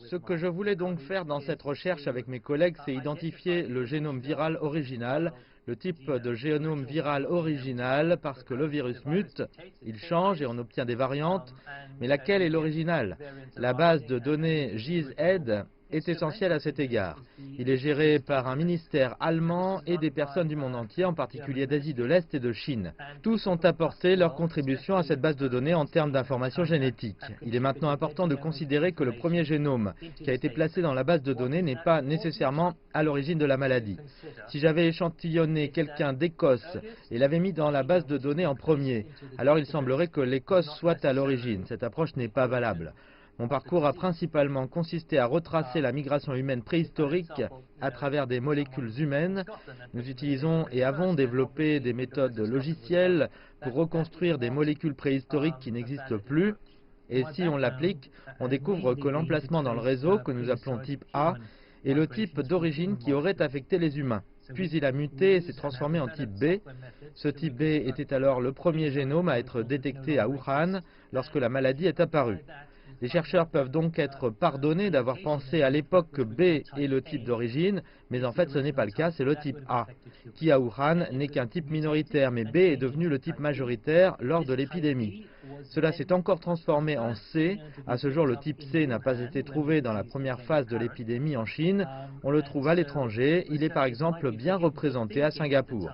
Ce que je voulais donc faire dans cette recherche avec mes collègues, c'est identifier le génome viral original, le type de génome viral original, parce que le virus mute, il change et on obtient des variantes, mais laquelle est l'original? La base de données GISAID est essentielle à cet égard. Il est géré par un ministère allemand et des personnes du monde entier, en particulier d'Asie de l'Est et de Chine. Tous ont apporté leur contribution à cette base de données en termes d'informations génétiques. Il est maintenant important de considérer que le premier génome qui a été placé dans la base de données n'est pas nécessairement à l'origine de la maladie. Si j'avais échantillonné quelqu'un d'Écosse et l'avais mis dans la base de données en premier, alors il semblerait que l'Écosse soit à l'origine. Cette approche n'est pas valable. Mon parcours a principalement consisté à retracer la migration humaine préhistorique à travers des molécules humaines. Nous utilisons et avons développé des méthodes logicielles pour reconstruire des molécules préhistoriques qui n'existent plus. Et si on l'applique, on découvre que l'emplacement dans le réseau, que nous appelons type A, est le type d'origine qui aurait affecté les humains. Puis il a muté et s'est transformé en type B. Ce type B était alors le premier génome à être détecté à Wuhan lorsque la maladie est apparue. Les chercheurs peuvent donc être pardonnés d'avoir pensé à l'époque que B est le type d'origine, mais en fait ce n'est pas le cas, c'est le type A, qui à Wuhan n'est qu'un type minoritaire, mais B est devenu le type majoritaire lors de l'épidémie. Cela s'est encore transformé en C. À ce jour, le type C n'a pas été trouvé dans la première phase de l'épidémie en Chine. On le trouve à l'étranger. Il est par exemple bien représenté à Singapour.